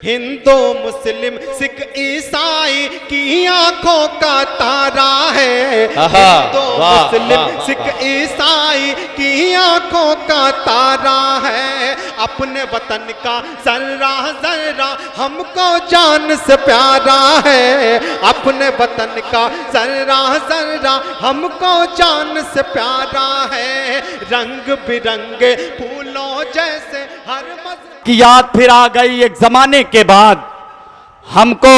हिंदू मुस्लिम सिख ईसाई की आंखों का तारा है। हिंदू मुस्लिम सिख ईसाई की आंखों का तारा है। अपने वतन का जर्रा जर्रा हमको जान से प्यारा है। अपने वतन का जर्रा जर्रा हमको जान से प्यारा है। रंग बिरंगे फूलों जैसे हर की याद फिर आ गई एक जमाने के बाद, हमको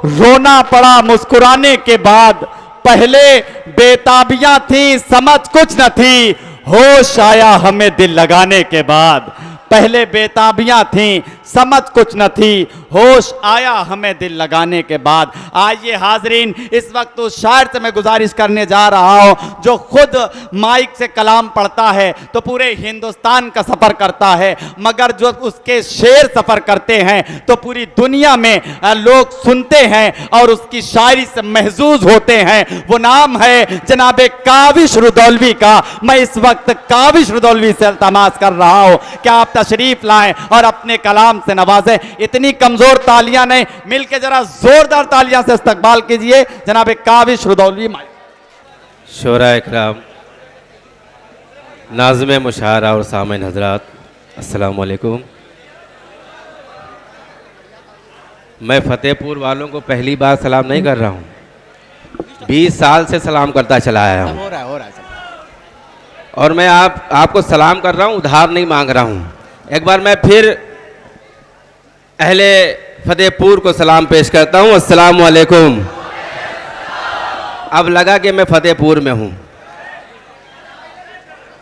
रोना पड़ा मुस्कुराने के बाद। पहले बेताबियां थी, समझ कुछ न थी, होश आया हमें दिल लगाने के बाद। पहले बेताबियां थी, समझ कुछ न थी, होश आया हमें दिल लगाने के बाद। आइए हाजरीन, इस वक्त उस शायर से मैं गुजारिश करने जा रहा हूं जो खुद माइक से कलाम पढ़ता है तो पूरे हिंदुस्तान का सफ़र करता है, मगर जो उसके शेर सफ़र करते हैं तो पूरी दुनिया में लोग सुनते हैं और उसकी शायरी से महजूज होते हैं। वो नाम है जनाब काविश रुदौलवी का। मैं इस वक्त काविश रुदौलवी से इल्तमास कर रहा हूं कि आप तशरीफ लाएं और अपने कलाम से नवाजें। इतनी कमजोर तालियां नहीं, मिलके जरा जोरदार तालियां से इस्तकबाल कीजिए जनाब काविश रुदौलवी। शोरा इकराम, नाज़िम मुशायरा और सामईन हज़रात, अस्सलाम वालेकुम। मैं फतेहपुर वालों को पहली बार सलाम नहीं कर रहा हूँ, 20 साल से सलाम करता चला आया हूँ। और मैं आपको सलाम कर रहा हूँ, उधार नहीं मांग रहा हूँ। एक बार मैं फिर अहले फतेहपुर को सलाम पेश करता हूँ, अस्सलाम वालेकुम। अब लगा कि मैं फतेहपुर में हूँ,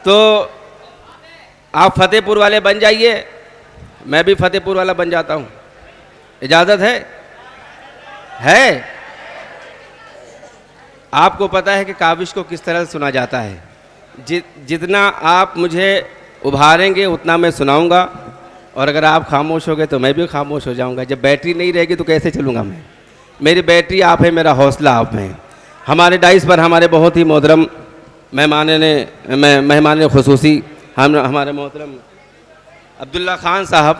तो आप फतेहपुर वाले बन जाइए, मैं भी फतेहपुर वाला बन जाता हूँ। इजाज़त है? आपको पता है कि काविश को किस तरह से सुना जाता है। जितना आप मुझे उभारेंगे उतना मैं सुनाऊंगा, और अगर आप खामोश हो गए तो मैं भी खामोश हो जाऊंगा। जब बैटरी नहीं रहेगी तो कैसे चलूँगा मैं? मेरी बैटरी आप है, मेरा हौसला आप में। हमारे डाइस पर हमारे बहुत ही मोहतरम मेहमान खुसूसी हमारे मोहतरम अब्दुल्ला खान साहब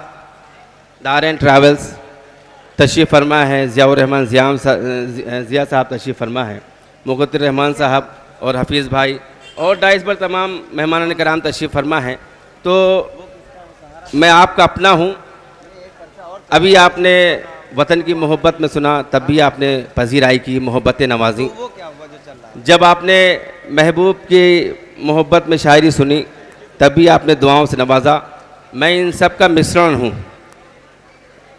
दारेन ट्रैवल्स तशरीफ़ फरमा है, ज़ियाउर रहमान ज़िया साहब तशरीफ़ फरमा है, मुक़त्तिर रहमान साहब और हफीज़ भाई और डाइस पर तमाम मेहमान कराम तशरीफ़ फरमा है। तो मैं आपका अपना हूँ। अभी आपने वतन की मोहब्बत में सुना, तब भी आपने पजीराई की, मोहब्बत नवाजी। जब आपने महबूब की मोहब्बत में शायरी सुनी, तब भी आपने दुआओं से नवाजा। मैं इन सब का मिश्रण हूँ,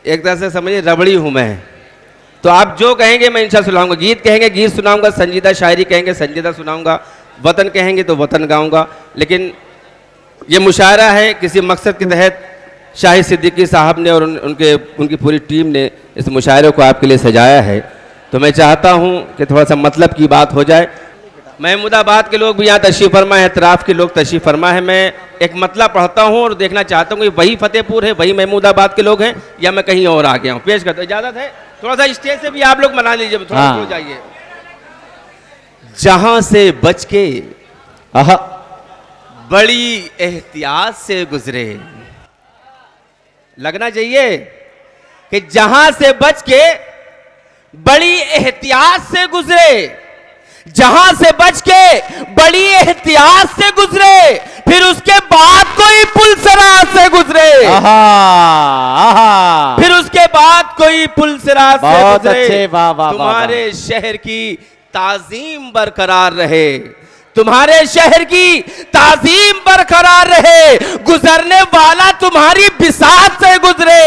एक तरह से समझिए रबड़ी हूँ मैं। तो आप जो कहेंगे मैं इंशाअल्लाह सुनाऊंगा। गीत कहेंगे गीत सुनाऊंगा, संजीदा शायरी कहेंगे संजीदा सुनाऊंगा, वतन कहेंगे तो वतन गाऊंगा। लेकिन ये मुशायरा है, किसी मकसद के तहत शाहिद सिद्दीकी साहब ने और उनकी पूरी टीम ने इस मुशायरे को आपके लिए सजाया है। तो मैं चाहता हूँ कि थोड़ा सा मतलब की बात हो जाए। महमूदाबाद के लोग भी यहाँ तशरीफ़ फरमा है, एतराफ़ के लोग तशरीफ़ फरमा है। मैं एक मतलब पढ़ता हूँ और देखना चाहता हूँ कि वही फतेहपुर है, वही महमूदाबाद के लोग हैं या मैं कहीं और आ गया हूँ। पेश करता हूँ, इजाज़त है? थोड़ा सा स्टेज से भी आप लोग मना लीजिए, थोड़ा हो जाइए। जहाँ से बच के बड़ी एहतियात से गुजरे, लगना चाहिए कि जहां से बच के बड़ी एहतियात से गुजरे, जहां से बच के बड़ी एहतियात से गुजरे, फिर उसके बाद कोई पुल सिरात से गुजरे। फिर उसके बाद कोई पुल सिरात से गुजरे। तुम्हारे शहर की ताजीम बरकरार रहे, तुम्हारे शहर की ताजीम बरकरार रहे, गुजरने वाला तुम्हारी बिसात से गुजरे,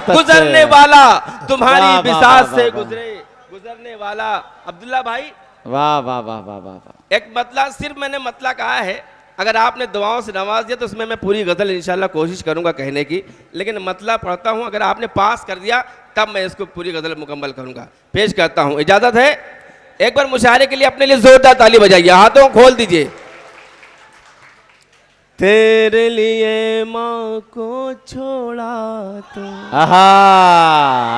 गुजरने वाला तुम्हारी बिसात से गुजरे, गुजरने वाला। अब्दुल्ला भाई, वाह वाह वाह वाह वाह। एक मतला, सिर्फ मैंने मतला कहा है, अगर आपने दुआओं से नवाज दिया तो उसमें मैं पूरी गजल इंशाल्लाह कोशिश करूंगा कहने की, लेकिन मतला पढ़ता हूं। अगर आपने पास कर दिया तब मैं इसको पूरी गजल मुकम्मल करूंगा। पेश करता हूं, इजाजत है? एक बार मुशायरे के लिए अपने लिए जोरदार ताली बजाइए, हाथों को खोल दीजिए। तेरे लिए माँ को छोड़ा तो, आहा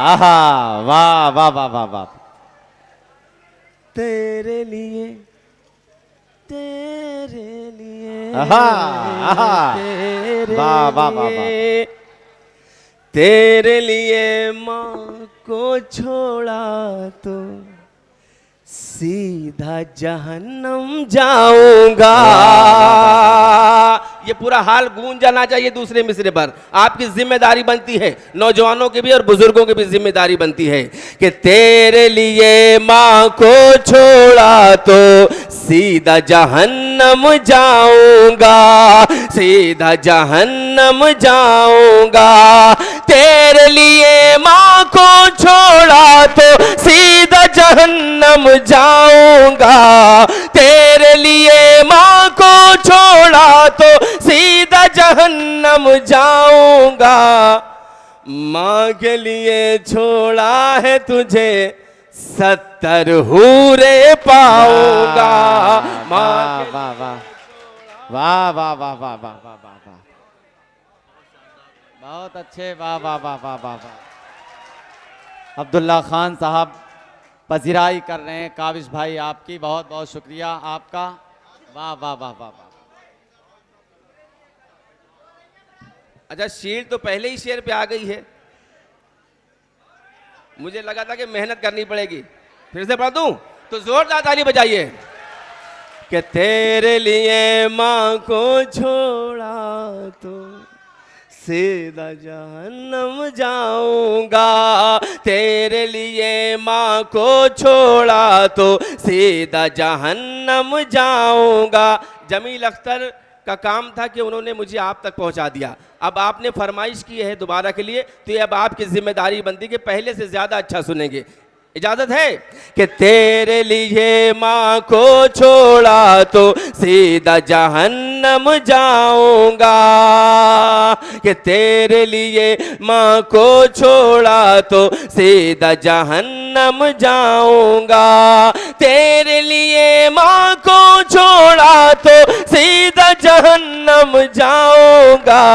आहा, वाह वाह वाह वाह वाह। तेरे लिए, तेरे लिए, आहा आहा, वाह वाह वाह वाह। तेरे लिए माँ को छोड़ा तो सीधा जहन्नम जाऊंगा। ये पूरा हाल गूंज जाना चाहिए दूसरे मिसरे पर। आपकी जिम्मेदारी बनती है, नौजवानों की भी और बुजुर्गों की भी जिम्मेदारी बनती है कि तेरे लिए माँ को छोड़ा तो सीधा जहन्नम जाऊंगा, सीधा जहन्नम जाऊंगा। तेरे लिए माँ को छोड़ा तो सीधा जहन्नम जाऊंगा। तेरे लिए माँ को छोड़ा तो सीधा जहन्नम जाऊंगा। माँ के लिए छोड़ा है तुझे 70 हूरे पाऊंगा। माँ के वाह वाह वाह वाह वाह वाह वाह वाह वाह वाह, बहुत अच्छे, वाह वाह वाह वाह वाह वाह। अब्दुल्ला खान साहब पजीराई कर रहे हैं। काविश भाई आपकी बहुत बहुत शुक्रिया आपका, वाह वाह वाह वाह वाह। अच्छा, शेर तो पहले ही शेर पे आ गई है। मुझे लगा था कि मेहनत करनी पड़ेगी। फिर से पढ़ दूं तो जोरदार ताली बजाइए कि तेरे लिए माँ को छोड़ा तो सीधा जहन्नम जाऊंगा। तेरे लिए माँ को छोड़ा तो सीधा जहन्नम जाऊंगा। जमील अख्तर का काम था कि उन्होंने मुझे आप तक पहुंचा दिया। अब आपने फरमाइश की है दोबारा के लिए, तो ये अब आपकी जिम्मेदारी बनती कि पहले से ज्यादा अच्छा सुनेंगे। इजाजत है कि तेरे लिए माँ को छोड़ा तो सीधा जहन्नम जाऊंगा। कि तेरे लिए माँ को छोड़ा तो सीधा जहन्नम जाऊंगा। तेरे लिए माँ को छोड़ा तो सीधा जहन्नम जाऊंगा।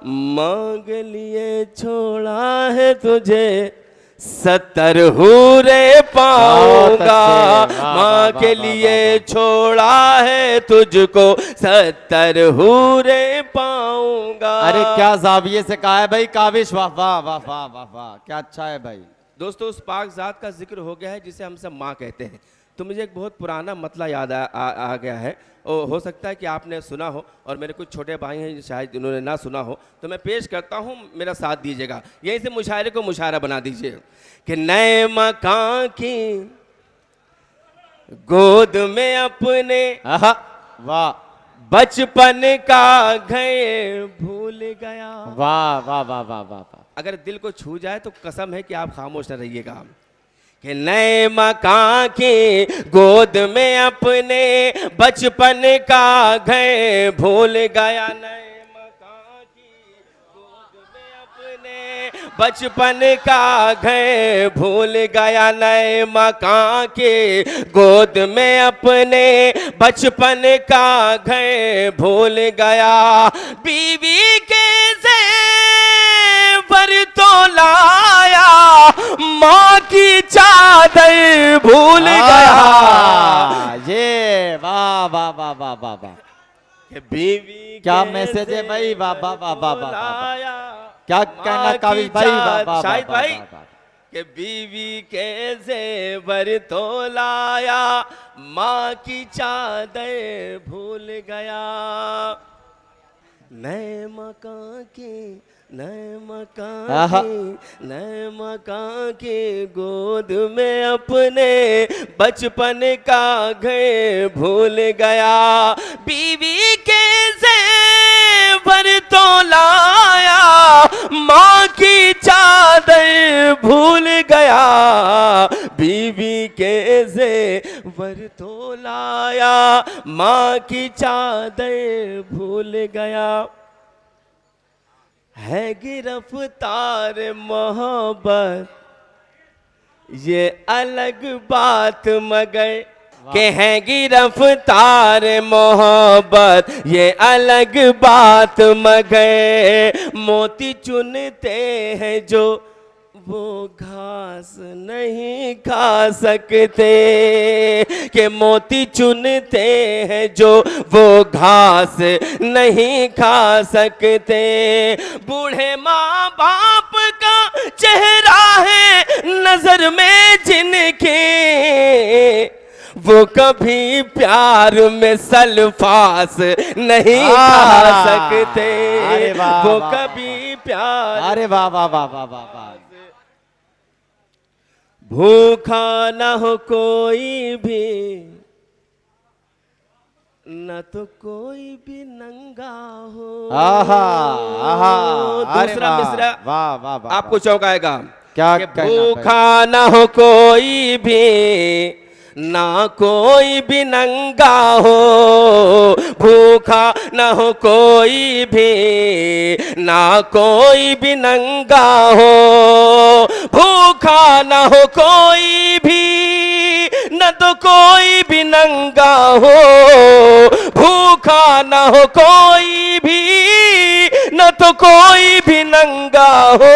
माँ के लिए छोड़ा है तुझे 70 हूरे पाऊंगा। माँ के लिए छोड़ा है तुझको 70 हूरे पाऊंगा। अरे क्या जाविये से कहा है भाई काविश, वाह वाह वाह वाह वाह वाह, क्या अच्छा है भाई। दोस्तों, उस पाक ज़ात का जिक्र हो गया है जिसे हम सब माँ कहते हैं। तो मुझे एक बहुत पुराना मतला याद आ गया है, और हो सकता है कि आपने सुना हो और मेरे कुछ छोटे भाई हैं शायद उन्होंने ना सुना हो, तो मैं पेश करता हूँ, मेरा साथ दीजिएगा। यहीं से मुशायरे को मुशायरा बना दीजिए कि नए मकान की गोद में अपने वाह बचपन का घर भूल गया। वाह वाह वाह वाह वाह वाह। अगर दिल को छू जाए तो कसम है कि आप खामोश न रहिएगा। कि नए मकान की गोद में अपने बचपन का घर भूल गया। नए मकान की गोद में अपने बचपन का घर भूल गया। नए मकान के गोद में अपने बचपन का घर भूल गया। बीवी के जेवर तो लाया, माँ की चादर भूल गया। ये वाह वाह वाह वाह वाह वाह, बीवी क्या मैसेज है भाई, वाह वाह वाह वाह वाह। क्या कहना काविश भाई, वाह वाह शाहिद वाह भाई, वाह। कि बीवी के जेवर तो लाया, माँ की चादर भूल गया। नए मकान के नए मकान के गोद में अपने बचपन का घर भूल गया। बीवी के जेवर तो लाया, माँ की चादर भूल गया। बीवी के जेवर तो लाया, माँ की चादर भूल गया। है गिरफ्तार मोहब्बत ये अलग बात मगर, के है गिरफ्तार मोहब्बत ये अलग बात मगर। मोती चुनते हैं जो वो घास नहीं खा सकते कि मोती चुनते हैं जो वो घास नहीं खा सकते। बूढ़े माँ बाप का चेहरा है नजर में जिनके, वो कभी प्यार में सल्फास नहीं खा सकते। अरे वाह, वो वाह, कभी प्यार, अरे वाह वाह वाह वाह वाह वाह। भूखा न हो कोई भी, न तो कोई भी नंगा हो। आहा आहा, दूसरा मिसरा वाह वाह वाह, आपको चौंकाएगा। क्या कि कहना भूखा न हो कोई भी, ना कोई भी नंगा हो। भूखा न हो कोई भी, ना कोई भी नंगा हो। भूखा न हो कोई भी, न तो कोई भी नंगा हो। भूखा न हो कोई भी, न तो कोई भी नंगा हो।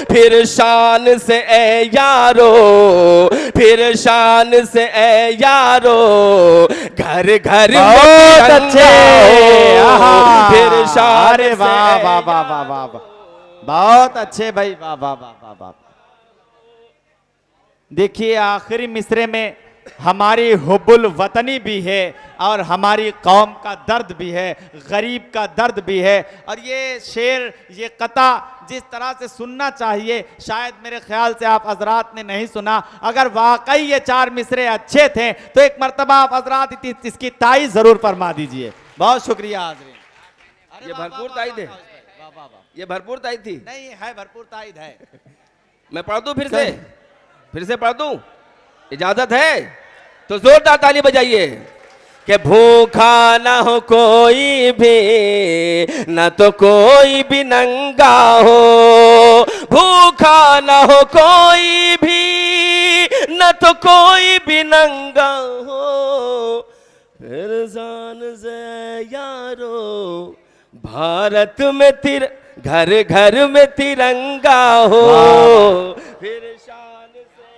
फिर शान से ए यारो, फिर शान से ए यारो, घर घर बहुत अच्छे। फिर शान अरे से वाह ए वाह वाह वाह वाह वाह, बहुत अच्छे भाई, वाह वाह वाह वाह वाह। देखिए आखिरी मिसरे में हमारी हुब्बुल वतनी भी है और हमारी कौम का दर्द भी है, गरीब का दर्द भी है। और ये शेर, ये कता जिस तरह से सुनना चाहिए, शायद मेरे ख्याल से आप हजरात ने नहीं सुना। अगर वाकई ये 4 मिसरे अच्छे थे तो एक मर्तबा आप हजरात इसकी ताई जरूर फरमा दीजिए। बहुत शुक्रिया हाज़रीन। ये भरपूर ताईद है, ये भरपूर ताईद थी। नहीं है, भरपूर ताईद है। मैं पढ़ दूं फिर से पढ़ दूं, इजाजत है तो जोरदार ताली बजाइए। कि भूखा न हो कोई भी, न तो कोई भी नंगा हो। भूखा न हो कोई भी, न तो कोई भी नंगा हो। फिर जान से यारो, भारत में घर घर में तिरंगा हो। फिर शान से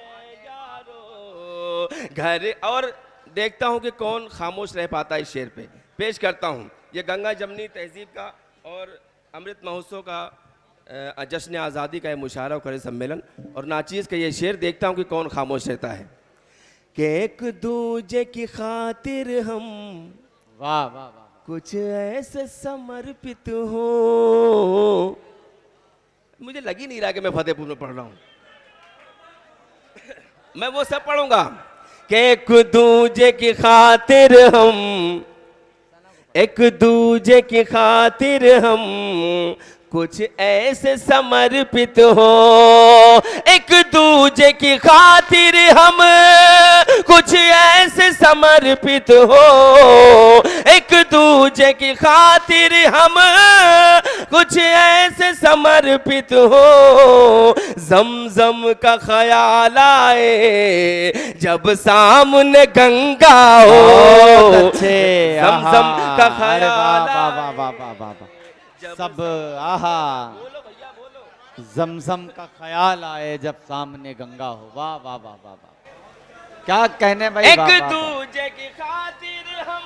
यारो, घर। और देखता हूं कि कौन खामोश रह पाता है इस शेर पे। पेश करता हूं, ये गंगा जमनी तहजीब का और अमृत महोत्सव का जश्न आज़ादी का ये मुशायरा करे सम्मेलन और नाचीज़ का ये शेर। देखता हूं कि कौन खामोश रहता है। कि एक दूजे की खातिर हम, वाह वाह वाह, कुछ ऐसे समर्पित हो। मुझे लग ही नहीं रहा कि मैं फतेहपुर में पढ़ रहा हूं। मैं वो सब पढ़ूंगा कि एक दूजे की खातिर हम, एक दूजे की खातिर हम, कुछ ऐसे समर्पित हो। एक दूजे की खातिर हम कुछ ऐसे समर्पित हो। एक दूजे की खातिर हम कुछ ऐसे समर्पित हो। जमजम का ख्याल आए जब सामने गंगा हो। जमजम का ख्याल आए सब, आहा, जमजम का ख्याल आए जब सामने गंगा हो। वाह वाह वाह वाह वाह, क्या कहने भाई। एक दूजे की खातिर हम,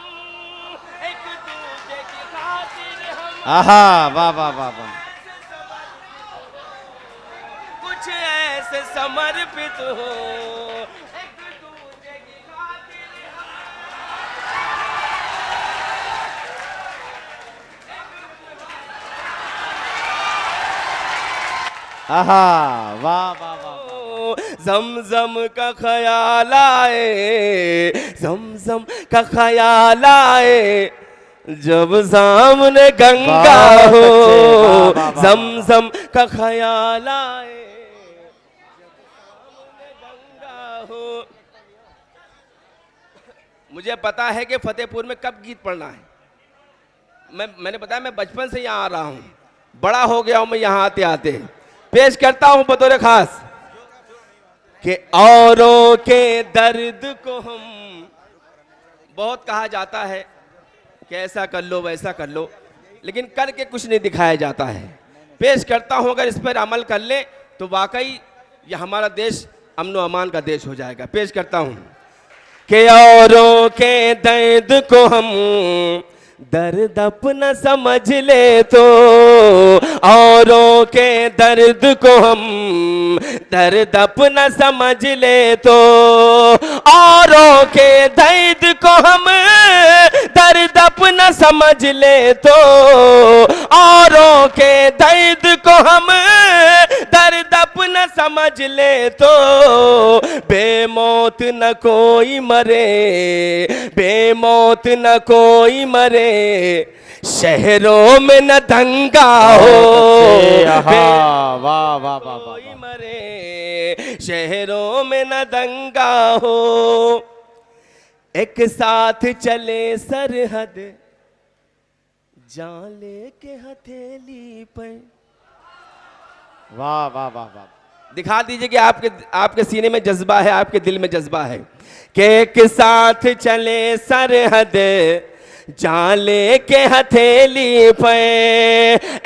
एक दूजे की खातिर हम, आहा, वाह वाह वाह वाह, कुछ ऐसे समर्पित हो। एक दूजे की खातिर आहा, वाह वाह वाह, जमजम का ख्याल आए, जमजम का ख्याल आए जब सामने गंगा हो। जमजम का ख्याल आए जब सामने गंगा हो। मुझे पता है कि फतेहपुर में कब गीत पढ़ना है। मैंने बताया मैं बचपन से यहाँ आ रहा हूँ, बड़ा हो गया हूँ मैं यहाँ आते आते। पेश करता हूँ बतौर खास कि औरों के दर्द को हम, बहुत कहा जाता है कि ऐसा कर लो वैसा कर लो, लेकिन करके कुछ नहीं दिखाया जाता है। पेश करता हूँ, अगर इस पर अमल कर ले तो वाकई ये हमारा देश अमन व अमान का देश हो जाएगा। पेश करता हूँ कि औरों के दर्द को हम दर्द अपना समझ ले तो, औरों के दर्द को हम दर्द अपना समझ ले तो, औरों के दर्द को हम दर्द अपना समझ ले तो, औरों के दर्द को हम दर्द अपना समझ ले तो, बेमौत न कोई मरे, बेमौत न कोई मरे, शहरों में न दंगा हो, वाह वाह वाह वाह कोई मरे, शहरों में न दंगा हो, एक साथ चले सरहद जान लेके हथेली पर। वाह वाह वाह वाह। दिखा दीजिए कि आपके सीने में जज्बा है, आपके दिल में जज्बा है कि एक साथ चले सरहद जान लेके हथेली पे,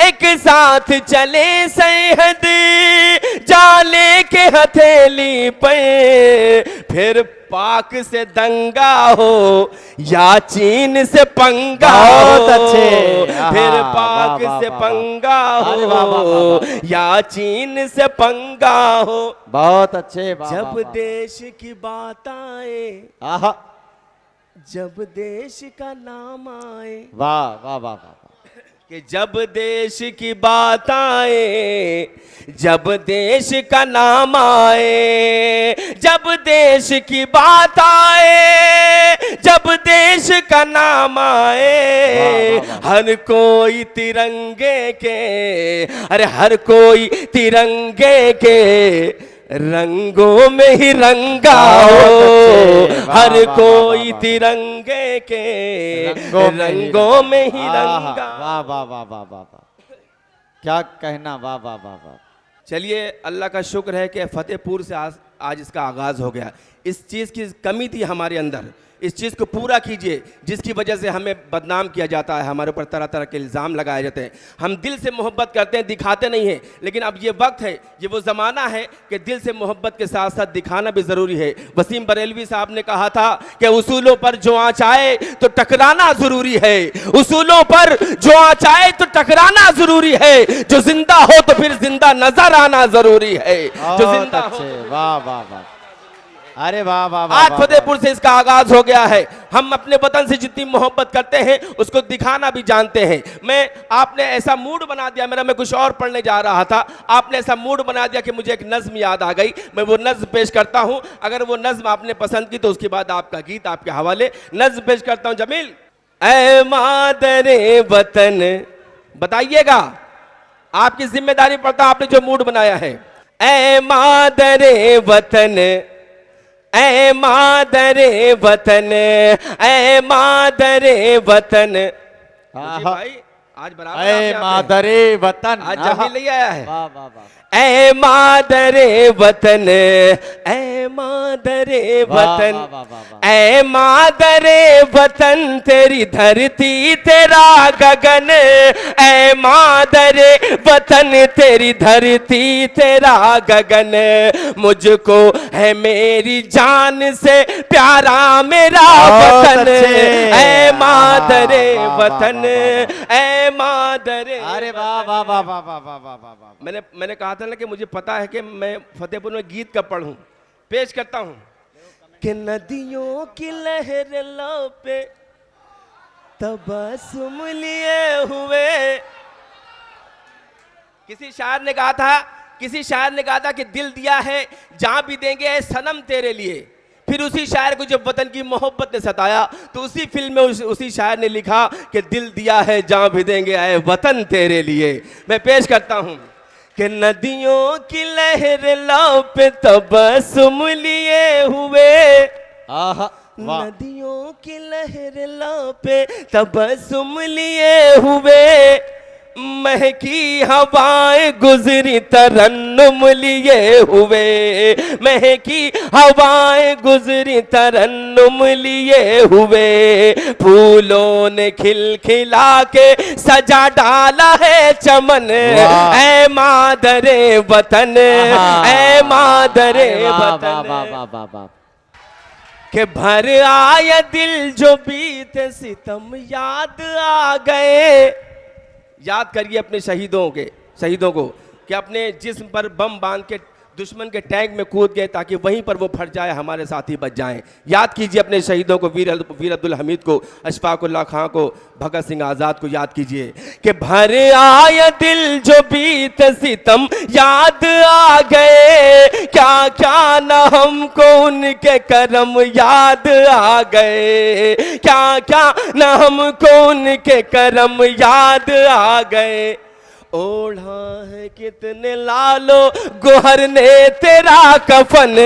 एक साथ चले सरहद जान लेके हथेली पे, फिर पाक से दंगा हो या चीन से पंगा बहुत हो, अच्छे। फिर पाक से पंगा हो या चीन से पंगा हो, बहुत अच्छे। जब देश की बात आए, आहा, जब देश का नाम आए, वाह वाह वाह वाह, कि जब देश की बात आए, जब देश का नाम आए, जब देश की बात आए, जब देश का नाम आए, हर कोई तिरंगे के, अरे हर कोई तिरंगे के रंगों में ही रंगा हो, हर कोई तिरंगे के रंगों में ही रंगा। वाह वाह वाह वाह वाह वाह, क्या कहना, वाह वाह वाह वाह। चलिए, अल्लाह का शुक्र है कि फतेहपुर से आज इसका आगाज़ हो गया। इस चीज़ की कमी थी हमारे अंदर, इस चीज़ को पूरा कीजिए जिसकी वजह से हमें बदनाम किया जाता है, हमारे ऊपर तरह तरह के इल्ज़ाम लगाए जाते हैं। हम दिल से मोहब्बत करते हैं, दिखाते नहीं हैं, लेकिन अब ये वक्त है, ये वो ज़माना है कि दिल से मोहब्बत के साथ साथ दिखाना भी ज़रूरी है। वसीम बरेलवी साहब ने कहा था कि उसूलों पर जो आँच आए तो टकराना ज़रूरी है, उसूलों पर जो आँच आए तो टकराना ज़रूरी है, जो जिंदा हो तो फिर जिंदा नजर आना ज़रूरी है, जो जिंदा हो। वाह वाह वाह, अरे वाह वाह वाह। आज फतेहपुर से इसका आगाज हो गया है। हम अपने वतन से जितनी मोहब्बत करते हैं उसको दिखाना भी जानते हैं। आपने ऐसा मूड बना दिया मेरा, मैं कुछ और पढ़ने जा रहा था, आपने ऐसा मूड बना दिया कि मुझे एक नज्म याद आ गई। मैं वो नज्म पेश करता हूं, अगर वो नज्म आपने पसंद की तो उसके बाद आपका गीत आपके हवाले। नज्म पेश करता हूं। जमील, ऐ मादरे वतन, बताइएगा, आपकी जिम्मेदारी पड़ता, आपने जो मूड बनाया है। ऐ मादरे वतन, ऐ मादरे वतन, ऐ मादरे वतन। भाई आज बराबर ऐ मादरे वतन, आज जमील नहीं आया है। वाह वाह वाह। ऐ मादरे वतन, ऐ मादरे वतन, ऐ मादरे वतन, तेरी धरती तेरा गगन, ऐ मादरे वतन, तेरी धरती तेरा गगन, मुझको है मेरी जान से प्यारा मेरा वतन, ऐ मादरे वतन, ऐ मादरे। अरे वाह वाह वाह वाह वाह वाह वाह वाह। मैंने कहा था ना कि मुझे पता है कि मैं फतेहपुर में गीत कब पढ़ूं। पेश करता हूं कि नदियों की लहर लो पे तबस्सुम लिए हुए। किसी शायर ने कहा था कि दिल दिया है जहां भी देंगे ऐ सनम तेरे लिए। फिर उसी शायर को जब वतन की मोहब्बत ने सताया तो उसी फिल्म में उसी शायर ने लिखा कि दिल दिया है जहां भी देंगे ऐ वतन तेरे लिए। मैं पेश करता हूं कि नदियों की लहर लो पे तबस्सुम लिए हुए, नदियों की लहर लो पे तबस्सुम लिए हुए, महकी हवाएं गुजरी तरन्नुम लिए हुए, महकी हवाएं गुजरी तरन्नुम लिए हुए, फूलों ने खिलखिला के सजा डाला है चमन, ऐ मादरे वतन, ऐ मादरे वतन, के भर आया दिल जो बीते सितम याद आ गए। याद करिए अपने शहीदों को कि अपने जिस्म पर बम बांध के दुश्मन के टैंक में कूद गए ताकि वहीं पर वो फट जाए, हमारे साथी बच जाएं। याद कीजिए अपने शहीदों को, वीर अब्दुल हमीद को, अशफाकुल्लाह खां को, भगत सिंह आज़ाद को याद कीजिए कि भर आया दिल जो बीत सितम याद आ गए, क्या क्या न हमको उनके करम याद आ गए, क्या क्या न हमको उनके करम याद आ गए। ओढ़ा है कितने लालो गोहर ने तेरा कफन,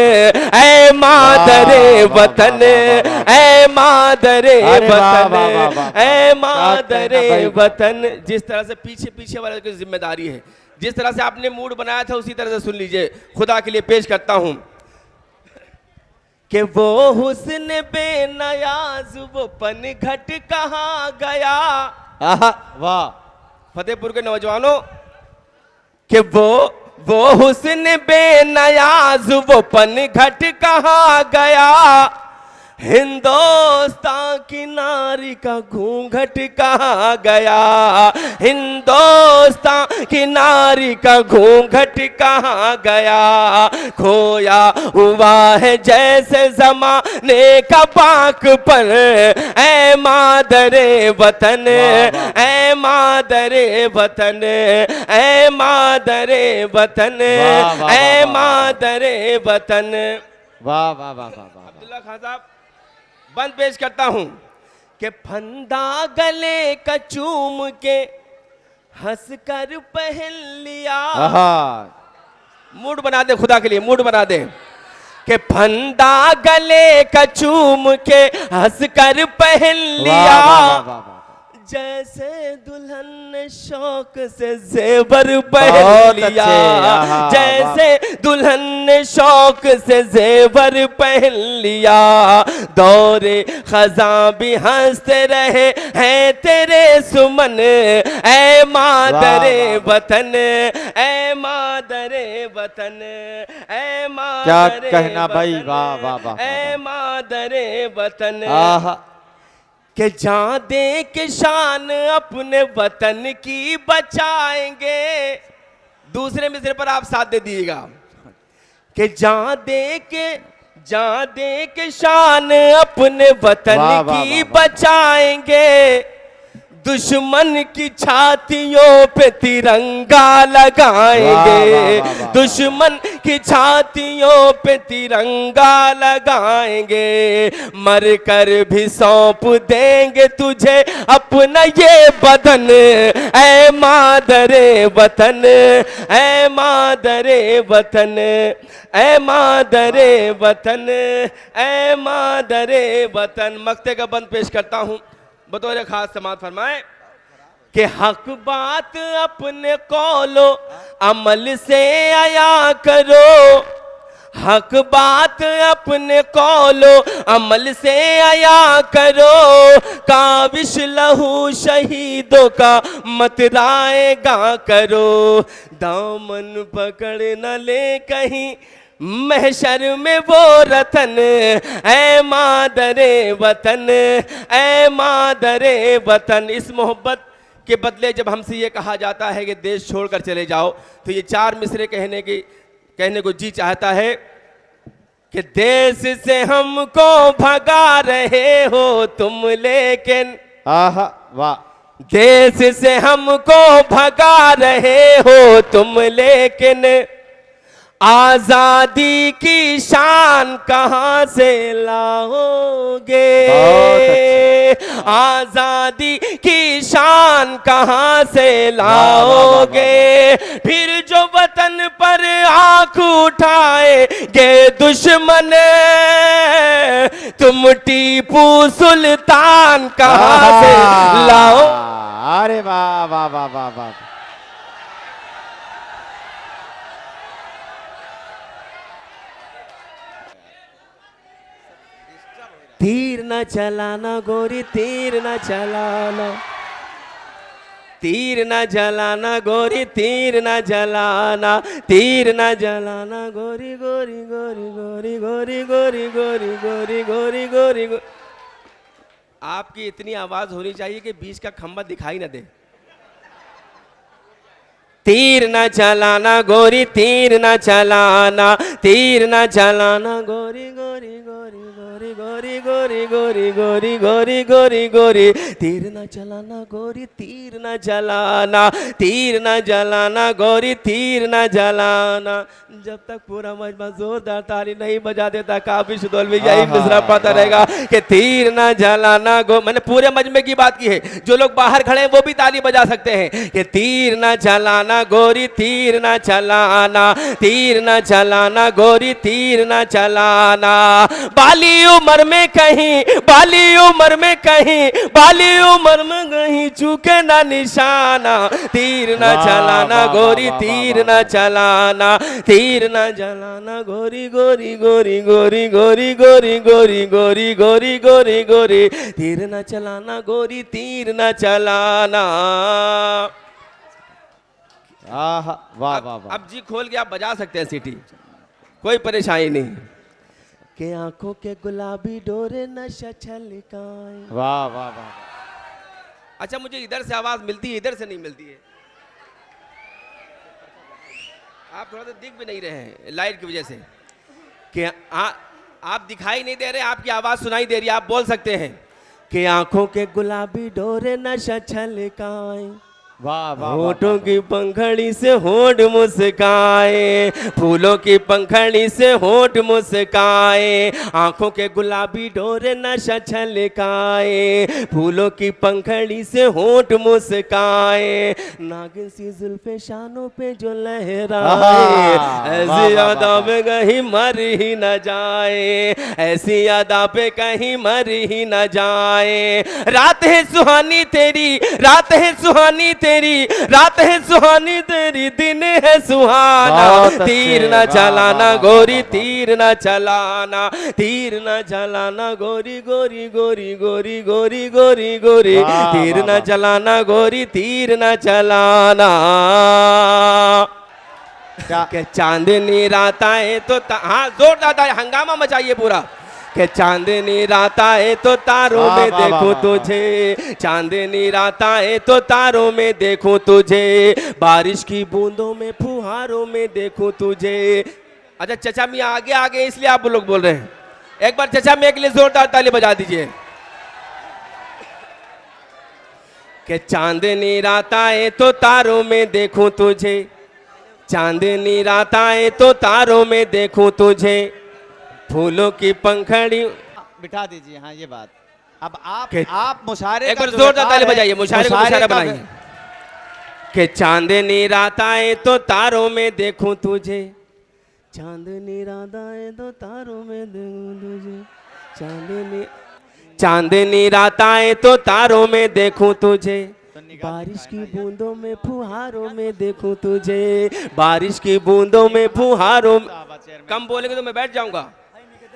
ऐ मादरे वतन, ऐ मादरे वतन, ऐ मादरे वतन। जिस तरह से पीछे वाले की जिम्मेदारी है, जिस तरह से आपने मूड बनाया था उसी तरह से सुन लीजिए। खुदा के लिए पेश करता हूं कि वो हुस्न बेनयाज वो पन घट कहाँ गया। वाह फतेहपुर के नौजवानों कि वो हुस्न बेनयाज वो पन घट कहाँ गया, हिंदुस्तान की नारी का घूंघट कहाँ गया, हिंदुस्तान की नारी का घूंघट कहाँ गया, खोया हुआ है जैसे ज़माने का बाकपन, ऐ मादरे वतन, ऐ मादरे वतन, ऐ मादरे वतन, ऐ मादरे वतन। वाह वाह वाह वाह। अब्दुल्ला खान साहब बंद पेश करता हूं कि फंदा गले का चूम के हंस कर पहन लिया। मूड बना दे, खुदा के लिए मूड बना दे कि फंदा गले का चूम के हंस कर पहन लिया, जैसे दुल्हन ने शौक से जेवर पहन लिया, जैसे दुल्हन ने शौक से जेवर पहन लिया, दौरे खज़ां भी हंसते रहे हैं तेरे सुमन, ऐ मादरे वतन, ऐ मादरे वतन, ऐ मादरे क्या कहना भाई, वाह वाह वाह, ऐ मादरे वतन, कि जहाँ दे के शान अपने वतन की बचाएंगे। दूसरे मिसरे पर आप साथ दे दिएगा कि जहाँ दे के शान अपने वतन की बचाएंगे, दुश्मन की छातियों पे तिरंगा लगाएंगे, दुश्मन की छातियों पे तिरंगा लगाएंगे, मर कर भी सौंप देंगे तुझे अपना ये बदन, ऐ मादरे वतन, ऐ मादरे वतन, ऐ मादरे वतन, ऐ मादरे वतन। मक्ते का बंद पेश करता हूं, बतौर खास समात फरमाए कि हक बात अपने कौलो अमल से आया करो, हक बात अपने कौलो अमल से आया करो, काविश लहू शहीदों का मत राएगा करो, दामन पकड़ न ले कहीं महशर में वो रतन, ऐ मादरे वतन, ऐ मादरे वतन। इस मोहब्बत के बदले जब हमसे ये कहा जाता है कि देश छोड़कर चले जाओ, तो ये चार मिसरे कहने को जी चाहता है कि देश से हमको भगा रहे हो तुम लेकिन, वाह, देश से हमको भगा रहे हो तुम लेकिन, आजादी की शान कहां से लाओगे, आजादी की शान कहां से लाओगे, फिर जो वतन पर आंख उठाएंगे दुश्मन, तुम टीपू सुल्तान कहाँ से लाओ। अरे वाह वाह वाह वाह वाह। तीर न चलाना गोरी तीर न चलाना, तीर न जलाना गोरी तीर न जलाना, तीर न जलाना गोरी गोरी गोरी गोरी गोरी गोरी गोरी गोरी गोरी गोरी गोरी। आपकी इतनी आवाज होनी चाहिए कि बीच का खंभा दिखाई न दे। तीर न चलाना गोरी तीर न चलाना, तीर न चलाना गोरी गोरी गोरी गोरी गोरी गोरी गोरी गोरी गोरी गोरी, तीर न चलाना गोरी तीर न जलाना, तीर न जलाना गोरी तीर न जलाना। जब तक पूरा मजमा जोरदार ताली नहीं बजा देता काफी सुदौल में यही मिसरा पता रहेगा कि तीर न जलाना गो। मैंने पूरे मजमे की बात की है, जो लोग बाहर खड़े हैं वो भी ताली बजा सकते हैं कि तीर न चलाना गोरी तीर न चलाना, तीर न चलाना गोरी तीर न चलाना। बाली उम्र में कहीं, बाली उम्र में कहीं, बाली उम्र में कहीं चूके ना निशाना, तीर न चलाना गोरी तीर न चलाना, तीर न जलाना गोरी गोरी गोरी गोरी गोरी गोरी गोरी गोरी गोरी गोरी गोरी, तीर न चलाना गोरी तीर न चलाना। वाह वाह वाह। अब जी खोल के आप बजा सकते हैं सीटी, कोई परेशानी नहीं। के आंखों के गुलाबी डोरे नशा छलकाए। वाह वाह वाह। अच्छा मुझे इधर से आवाज मिलती है, इधर से नहीं मिलती है। आप थोड़ा सा दिख भी नहीं रहे हैं लाइट की वजह से कि आप दिखाई नहीं दे रहे, आपकी आवाज सुनाई दे रही है, आप बोल सकते हैं कि आंखों के गुलाबी डोरे नशा छलकाए, वाह वाह। होठों की पंखड़ी से होठ मुस्काए, फूलों की पंखड़ी से होठ मुस्काए, आंखों के गुलाबी डोरे नशा छलकाए, फूलों की पंखड़ी से होठ मुस्काए, नागिन सी जुल्फे शानों पे जो लहराए, ऐसी अदा पे कहीं मर ही न जाए, ऐसी अदा पे कहीं मर ही न जाए। रात है सुहानी तेरी, रात है सुहानी तेरी, रात है सुहानी तेरी, दिन है सुहाना, तीर न चलाना गोरी तीर न चलाना, तीर न चलाना गोरी गोरी गोरी गोरी गोरी गोरी गोरी, तीर न चलाना गोरी तीर न चलाना। के चांदनी रात आए तो हाँ जोरदार हंगामा मचाइए पूरा कि चांदनी रात आए तो तारों में देखूं तुझे, चांदनी रात आए तो तारों में देखूं तुझे, बारिश की बूंदों में फुहारों में देखूं तुझे। अच्छा चचा मियाँ आगे आगे इसलिए आप लोग बोल रहे हैं, एक बार चचा मियाँ के लिए जोरदार ताली बजा दीजिए। कि चांदनी रात आए तो तारों में देखूं तुझे, चांदनी रात आए तो तारों में देखूं तुझे, फूलों की पंखड़ी। बिठा दीजिए। हाँ ये बात। अब आप मुशायरे एक बार जोरदार ताली बजाइए, मुशायरे को मुशायरा बनाइए। कि चांदनी रात आए तो तारों में देखूं तुझे, चांदनी रात आए तो तारों में देखूं तुझे, चांदनी चांदनी रात आए तो तारों में देखूं तुझे, बारिश की बूंदों में फुहारों में देखूं तुझे, बारिश की बूंदों में फुहारों। कम बोलेंगे तो मैं बैठ जाऊंगा।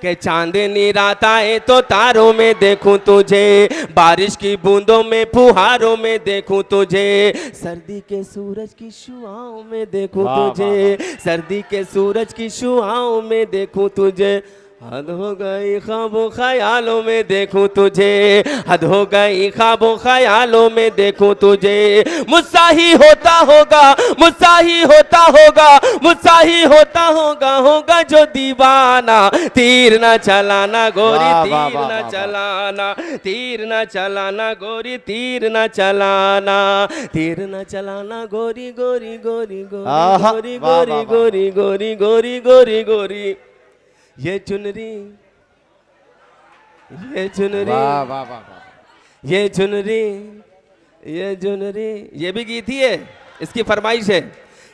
कि चांदनी रात आए तो तारों में देखूं तुझे, बारिश की बूंदों में फुहारों में देखूं तुझे, सर्दी के सूरज की शुआओं में देखूं तुझे, सर्दी के सूरज की शुआओं में देखूं तुझे, हद हो गई ख्वाबों ख्यालों में देखूं तुझे, हद हो गई ख्वाबों ख्यालों में देखूं तुझे, मुझसा ही होता होगा, मुझसा ही होता होगा, मुझसा ही होता होगा, होगा जो दीवाना, तीर न चलाना गोरी तीर न चलाना, तीर न चलाना गोरी तीर न चलाना, तीर न चलाना गोरी गोरी गोरी गोरी गोरी गोरी गोरी गोरी गोरी गोरी। ये चुनरी, ये चुनरी, वाह वाह वाह। ये चुनरी, ये चुनरी, ये भी गीत ही है, इसकी फरमाइश है।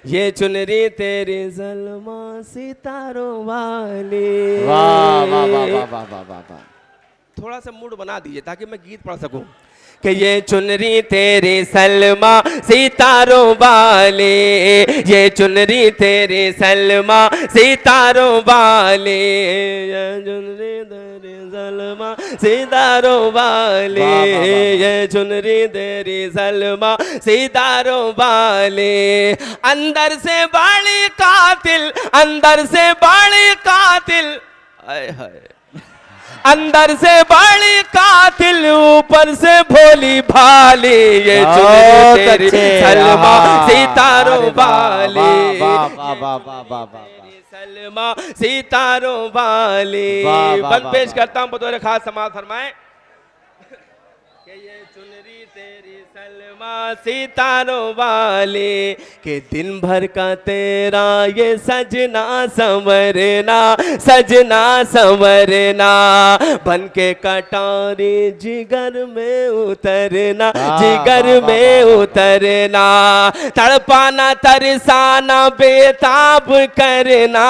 ये चुनरी तेरी ज़ल्मा सितारों वाली, वाह वाह वाह वाह वाह वाह वाह। थोड़ा सा मूड बना दीजिए ताकि मैं गीत पढ़ सकूं। कि ये चुनरी तेरी सलमा सितारों वाले, ये चुनरी तेरी सलमा सितारों वाले, ये चुनरी तेरी सलमा सितारों वाले, ये चुनरी तेरी सलमा सितारों वाले। अंदर से बाली कातिल, अंदर से बाली कातिल, आय हाय, अंदर से बड़ी कातिल ऊपर से भोली भाली, ये चुनरी तेरी सलमा सितारों वाली, सलमा सितारों वाली। बंद पेश करता हूँ बतौर खास समाज फरमाए कि ये चुनरी तेरी सलमा सितारों वाली, के दिन भर का तेरा ये सजना संवरना, सजना संवरना, बन के कटारी जिगर में उतरना, जिगर में उतरना, तड़पाना तरसाना बेताब करना,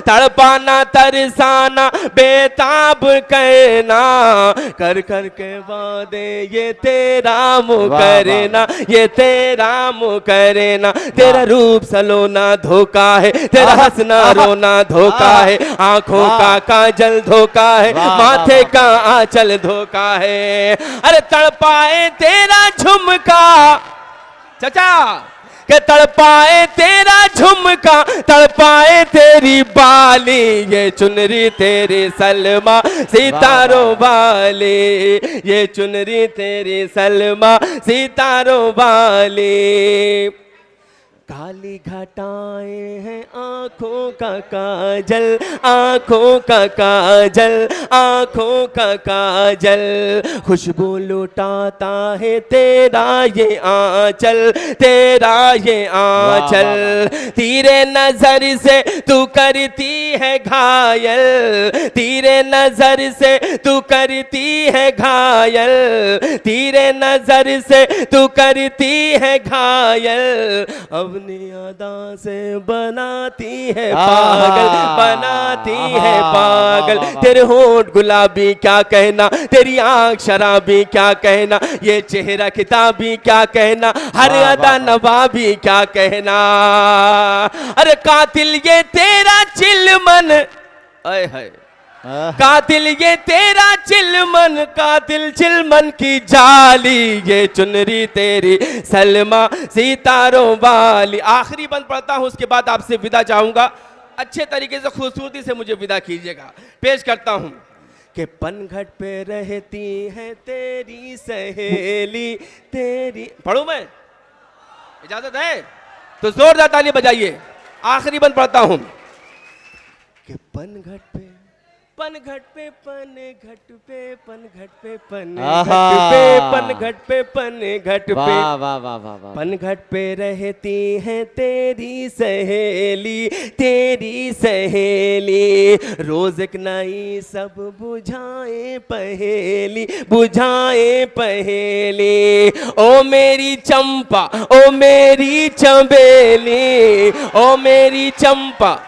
तड़पाना तरसाना बेताब करना, कर कर के वादे ये तेरा मुकरना, ये तेरा मुकरना। तेरा रूप सलोना धोखा है, तेरा हंसना रोना धोखा है, आंखों का काजल धोखा है, माथे का आंचल धोखा है। अरे तड़पाए तेरा झुमका चाचा, के तड़पाए तेरा झुमका, तड़पाए तेरी बाली, ये चुनरी तेरी सलमा सितारों वाली, ये चुनरी तेरी सलमा सितारों वाली। काली घटाएं हैं आंखों का काजल, आंखों का काजल, आंखों का काजल, खुशबू लुटाता है तेरा ये आंचल, तेरा ये आंचल। तीरे नजर से तू करती है घायल, तीरे नजर से तू करती है घायल, तीरे नजर से तू करती है घायल, अपनी अदा से बनाती है पागल, बनाती है पागल। तेरे होंठ गुलाबी क्या कहना, तेरी आंख शराबी क्या कहना, ये चेहरा किताबी क्या कहना, हर अदा नवाबी क्या कहना। अरे कातिल ये तेरा चिलमन, आए हाय, कातिल ये तेरा चिलमन, कातिल चिलमन की जाली, ये चुनरी तेरी सलमा सितारों वाली। आखिरी बंद पढ़ता हूं, उसके बाद आपसे विदा चाहूंगा। अच्छे तरीके से खूबसूरती से मुझे विदा कीजिएगा। पेश करता हूं कि पनघट पे रहती है तेरी सहेली, तेरी पढ़ूं मैं, इजाजत है तो जोरदार ताली बजाइए। आखिरी बंद पढ़ता हूं कि पनघट पे, पनघट पे, पनघट पे, पनघट पे, पनघट पे, पनघट पे, पनघट पे, वाह वाह वाह वाह वाह, पनघट पे रहती है तेरी सहेली, तेरी सहेली, रोज एक नई सब बुझाए पहेली, बुझाए पहेली। ओ मेरी चंपा, ओ मेरी चंबेली, ओ मेरी चंपा,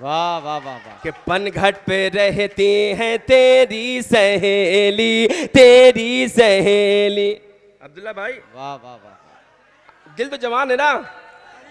वाह वाह वाह वाह, कि पनघट पे रहती है तेरी सहेली, तेरी सहेली। अब्दुल्ला भाई वाह वाह वाह, दिल तो जवान है ना।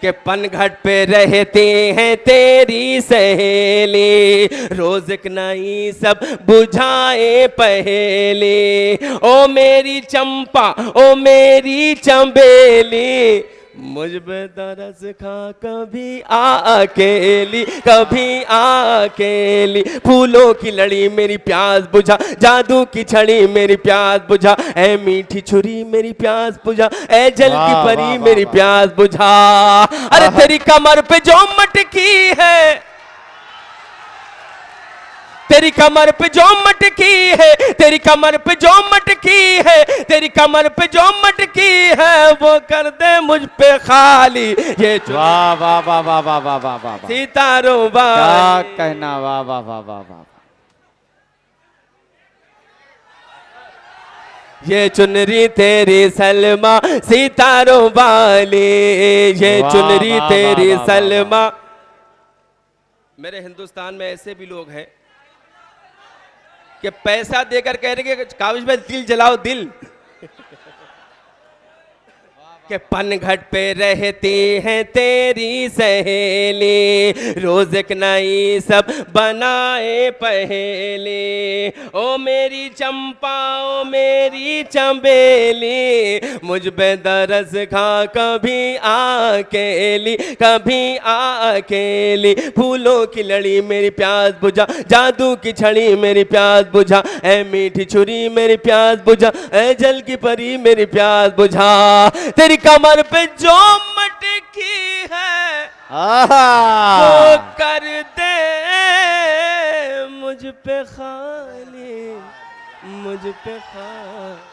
कि पनघट पे रहती है तेरी सहेली, रोज एक नई सब बुझाए पहेली। ओ मेरी चंपा, ओ मेरी चंबेली, मुझ पे तरस खा कभी अकेली, कभी अकेली। फूलों की लड़ी मेरी प्यास बुझा, जादू की छड़ी मेरी प्यास बुझा, ऐ मीठी छुरी मेरी प्यास बुझा, ऐ जल की परी मेरी प्यास बुझा। अरे तेरी कमर पे जो मटकी है, तेरी कमर पे जो मटकी है, तेरी कमर पे जो मटकी है, तेरी कमर पे जो मटकी है, वो कर दे मुझ पे खाली। ये वाह वाह वाह वाह वाह वाह वाह वाह, सितारों वाह, क्या कहना, वाह वाह वाह वाह वाह। ये चुनरी तेरी सलमा सितारों वाली, ये चुनरी तेरी सलमा। मेरे हिंदुस्तान में ऐसे भी लोग हैं कि पैसा देकर कह रहे कि काबिज भाई दिल जलाओ दिल। कि पनघट पे रहती है तेरी सहेली, रोज एक नई सब बनाए पहेली। ओ मेरी चंपा ओ मेरी चंबेली, मुझ पे दरस खा कभी अकेली, कभी अकेली। फूलों की लड़ी मेरी प्यास बुझा, जादू की छड़ी मेरी प्यास बुझा, ऐ मीठी छुरी मेरी प्यास बुझा, ऐ जल की परी मेरी प्यास बुझा। तेरी कमर पे जो मटकी है वो कर दे मुझ पे खाली, मुझ पे खाली।